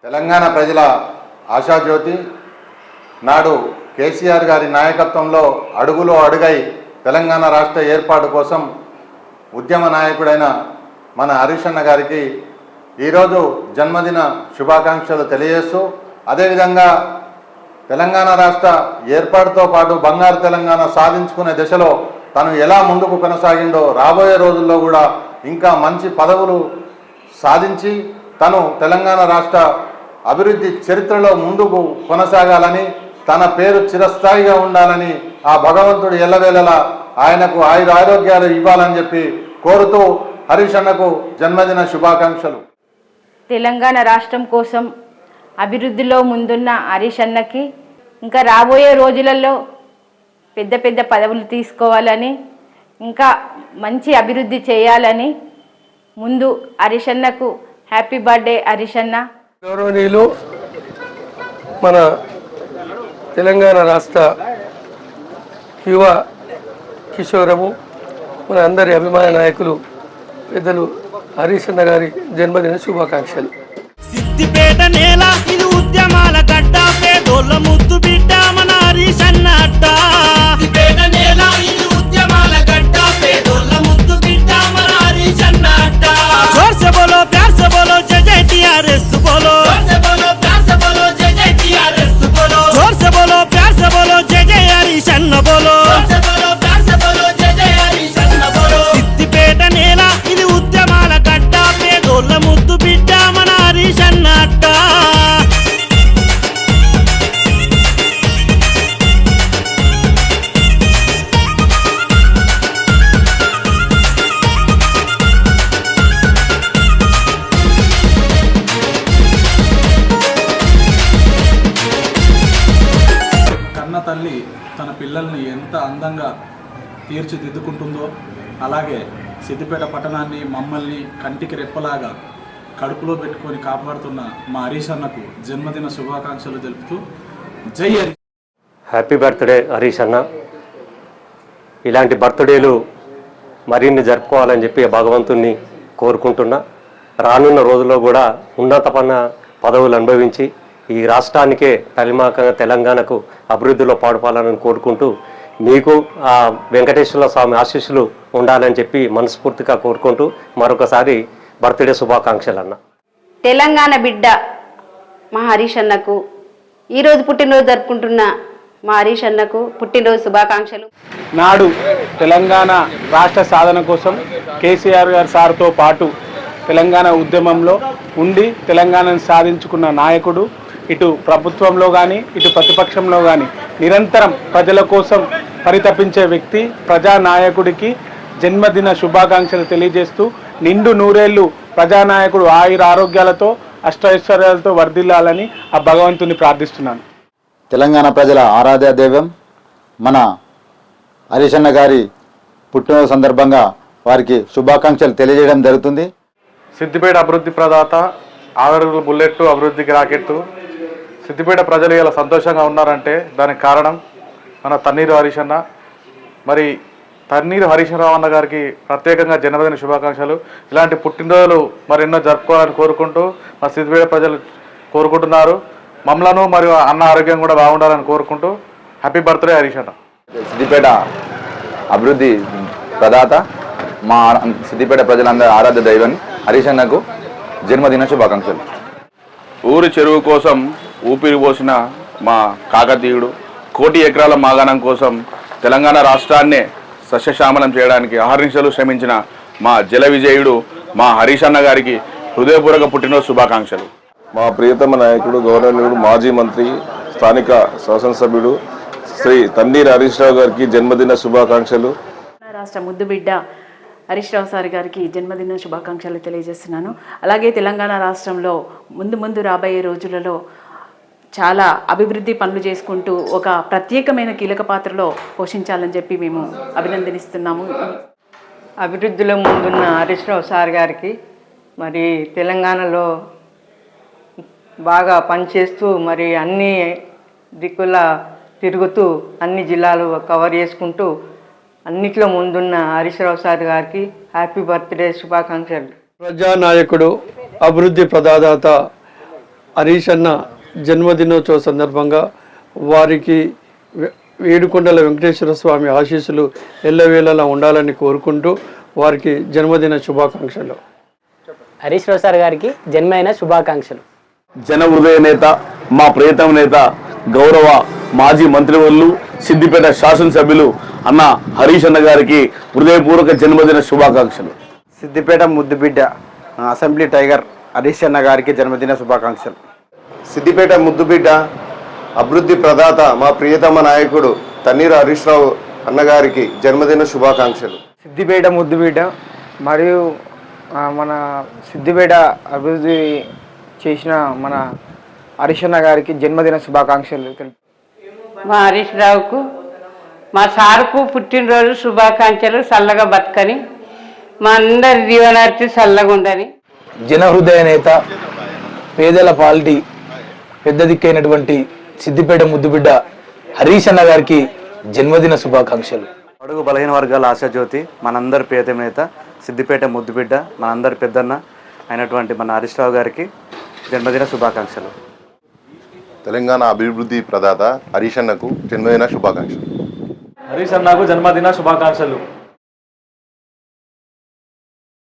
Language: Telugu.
తెలంగాణ ప్రజల ఆశాజ్యోతి నాడు కేసీఆర్ గారి నాయకత్వంలో అడుగులో అడుగై తెలంగాణ రాష్ట్ర ఏర్పాటు కోసం ఉద్యమ నాయకుడైన మన హరీష్ అన్న గారికి ఈరోజు జన్మదిన శుభాకాంక్షలు తెలియజేస్తూ, అదేవిధంగా తెలంగాణ రాష్ట్ర ఏర్పాటుతో పాటు బంగారు తెలంగాణ సాధించుకునే దిశలో తను ఎలా ముందుకు కొనసాగిండో రాబోయే రోజుల్లో కూడా ఇంకా మంచి పదవులు సాధించి తను తెలంగాణ రాష్ట్ర అభివృద్ధి చరిత్రలో ముందుకు కొనసాగాలని, తన పేరు చిరస్థాయిగా ఉండాలని ఆ భగవంతుడు ఎల్లవేళలా ఆయనకు ఆరోగ్యాలు ఇవ్వాలని చెప్పి కోరుతూ హరీష్ అన్నకు జన్మదిన శుభాకాంక్షలు. తెలంగాణ రాష్ట్రం కోసం అభివృద్ధిలో ముందున్న హరీష్ అన్నకి ఇంకా రాబోయే రోజులలో పెద్ద పెద్ద పదవులు తీసుకోవాలని, ఇంకా మంచి అభివృద్ధి చేయాలని ముందు హరీష్ అన్నకు హ్యాపీ బర్త్డే హరీష్ అన్న. గౌరవనీయులు మన తెలంగాణ రాష్ట్ర యువ కిషోరము మన అందరి అభిమాన నాయకులు పెద్దలు హరీష్ అన్న గారి జన్మదిన శుభాకాంక్షలు. సిద్దిపేట నేల ఇది ఉద్యమాల గడ్డ, పేదోళ్ళ ముద్దు బిడ్డ మన హరీష్ అన్న అడ్డ. సిద్దిపేట నేల ఇది ఉద్యమాల గడ్డ, పేదోళ్ళ ముద్దు బిడ్డ మన హరీష్ అన్న అడ్డ. జోర్ సే బోలో ప్యార్ సే బోలో జై జై టీఆర్ఎస్ బోలో. జోర్ సే బోలో ప్యార్ సే బోలో జై జై టీఆర్ఎస్ బోలో. జోర్ సే బోలో ప్యార్ సే బోలో జై జై హరీష్ అన్న బోలో. జోర్ సే బోలో ప్యార్ సే బోలో జై జై హరీష్ అన్న బోలో. సిద్దిపేట నేల ఇది ఉద్యమాల గడ్డ, పేదోళ్ళ ముద్దు బిడ్డ మన హరీష్ అన్న అడ్డ. కన్న తల్లి తన పిల్లల్ని ఎంత అందంగా తీర్చిదిద్దుకుంటుందో, అలాగే సిద్దిపేట పట్టణాన్ని మమ్మల్ని కంటికి రెప్పలాగా కడుపులో పెట్టుకొని కాపాడుతున్న మా హరీష్ అన్నకు జన్మదిన శుభాకాంక్షలు తెలుపుతూ జై హరీష్. హ్యాపీ బర్త్డే హరీష్ అన్న. ఇలాంటి బర్త్డేలు మరిన్ని జరుపుకోవాలని చెప్పి భగవంతుణ్ణి కోరుకుంటున్నా. రానున్న రోజుల్లో కూడా ఉన్నతమైన పదవులు అనుభవించి ఈ రాష్ట్రానికే తెలంగాణకు అభివృద్ధిలో పాటుపడాలని కోరుకుంటూ, మీకు ఆ వెంకటేశ్వర స్వామి ఆశీస్సులు ఉండాలని చెప్పి మనస్ఫూర్తిగా కోరుకుంటూ మరొకసారి బర్త్డే శుభాకాంక్షలు అన్న. తెలంగాణ బిడ్డ మా హరీష్ అన్నకు ఈరోజు పుట్టినరోజు జరుపుకుంటున్న మా హరీష్ అన్నకు పుట్టినరోజు శుభాకాంక్షలు. నాడు తెలంగాణ రాష్ట్ర సాధన కోసం కేసీఆర్ గారి సార్తో పాటు తెలంగాణ ఉద్యమంలో ఉండి తెలంగాణను సాధించుకున్న నాయకుడు. ఇటు ప్రభుత్వంలో కానీ ఇటు ప్రతిపక్షంలో కానీ నిరంతరం ప్రజల కోసం పరితపించే వ్యక్తి, ప్రజానాయకుడికి జన్మదిన శుభాకాంక్షలు తెలియజేస్తూ నిండు నూరేళ్లు ప్రజానాయకుడు ఆయుర ఆరోగ్యాలతో అష్టైశ్వర్యాలతో వర్ధిల్లాలని ఆ భగవంతుని ప్రార్థిస్తున్నాను. తెలంగాణ ప్రజల ఆరాధ్య దైవం మన హరీష్ అన్న గారి పుట్టినరోజు సందర్భంగా వారికి శుభాకాంక్షలు తెలియజేయడం జరుగుతుంది. సిద్దిపేట అభివృద్ధి ప్రదాత, ఆదరణలు బుల్లెట్ అభివృద్ధికి రాకెట్టు. సిద్దిపేట ప్రజలు ఇలా సంతోషంగా ఉన్నారంటే దానికి కారణం మన తన్నీరు హరీష్ అన్న. మరి తన్నీరు హరీష్ రావు అన్న గారికి ప్రత్యేకంగా జన్మదిన శుభాకాంక్షలు. ఇలాంటి పుట్టినరోజులు మరెన్నో జరుపుకోవాలని కోరుకుంటూ మా సిద్దిపేట ప్రజలు కోరుకుంటున్నారు. మమ్మలను మరియు అన్న ఆరోగ్యం కూడా బాగుండాలని కోరుకుంటూ హ్యాపీ బర్త్డే హరీష్ అన్న. సిద్దిపేట అభివృద్ధి ప్రదాత, మా సిద్దిపేట ప్రజలందరూ ఆరాధ్య దైవం హరీష్ అన్నకు జన్మదిన శుభాకాంక్షలు. ఊరి చెరువు కోసం ఊపిరి పోసిన మా కాకతీయుడు, కోటి ఎకరాల మాగాణం కోసం తెలంగాణ రాష్ట్రాన్నే సస్యశ్యామలం చేయడానికి అహర్నిశలు శ్రమించిన మా జల విజయుడు మా హరీష్ అన్న గారికి హృదయపూర్వక పుట్టినరోజు శుభాకాంక్షలు. మా ప్రియతమ నాయకుడు, గౌరవనీయుడు, మాజీ మంత్రి, స్థానిక శాసనసభ్యుడు శ్రీ తన్నీరు హరీష్ రావు గారికి జన్మదిన శుభాకాంక్షలు. రాష్ట్ర ముద్దు బిడ్డ హరీష్ రావు సార్ గారికి జన్మదిన శుభాకాంక్షలు తెలియజేస్తున్నాను. అలాగే తెలంగాణ రాష్ట్రంలో ముందు రాబోయే రోజులలో చాలా అభివృద్ధి పనులు చేసుకుంటూ ఒక ప్రత్యేకమైన కీలక పాత్రలో పోషించాలని చెప్పి మేము అభినందనిస్తున్నాము. అభివృద్ధిలో ముందున్న హరీష్ రావు సార్ గారికి మరి తెలంగాణలో బాగా పనిచేస్తూ మరి అన్ని దిక్కుల తిరుగుతూ అన్ని జిల్లాలు కవర్ చేసుకుంటూ అన్నిట్లో ముందున్న హరీష్ రావు సార్ గారికి హ్యాపీ బర్త్డే శుభాకాంక్షలు. ప్రజానాయకుడు, అభివృద్ధి ప్రదాత హరీష్ అన్న జన్మదినోత్సవ సందర్భంగా వారికి ఏడుకొండల వెంకటేశ్వర స్వామి ఆశీస్సులు ఎల్లవేళలా ఉండాలని కోరుకుంటూ వారికి జన్మదిన శుభాకాంక్షలు. హరీష్ రావు సార్ గారికి జన్మదిన శుభాకాంక్షలు. జన హృదయ నేత, మా ప్రియతమ నేత, గౌరవ మాజీ మంత్రివర్యులు, సిద్దిపేట శాసనసభ్యులు అన్న హరీష్ అన్న గారికి హృదయపూర్వక జన్మదిన శుభాకాంక్షలు. సిద్దిపేట ముద్దుబిడ్డ అసెంబ్లీ టైగర్ హరీష్ అన్న గారికి జన్మదిన శుభాకాంక్షలు. సిద్దిపేట ముద్దుబిడ్డ, అభివృద్ధి ప్రదాత, మా ప్రియతమ నాయకుడు తన్నీరు హరీష్ రావు అన్నగారికి జన్మదిన శుభాకాంక్షలు. సిద్దిపేట ముద్దుబిడ్డ మరియు మన సిద్దిపేట అభివృద్ధి చేసిన మన హరీష్ అన్న గారికి జన్మదిన శుభాకాంక్షలు. మా హరీష్ రావుకు, మా సార్కు పుట్టినరోజు శుభాకాంక్షలు. చల్లగా బతకని, మా అందరి జీవనార్థి చల్లగా ఉండని. జనహృదయ నేత, పేదల పాలిటీ పెద్ద దిక్కైనటువంటి సిద్దిపేట ముద్దుబిడ్డ హరీష్ అన్న గారికి జన్మదిన శుభాకాంక్షలు. అడుగు బలహీన వర్గాల ఆశాజ్యోతి, మనందరి ప్రియతమ నేత, సిద్దిపేట ముద్దుబిడ్డ, మనందరి పెద్దన్న అయినటువంటి మన హరీష్ రావు గారికి జన్మదిన శుభాకాంక్షలు. తెలంగాణ అభివృద్ధి ప్రదాత హరీష్ అన్నకు జన్మదిన శుభాకాంక్షలు. హరీష్ అన్నకు జన్మదిన శుభాకాంక్షలు.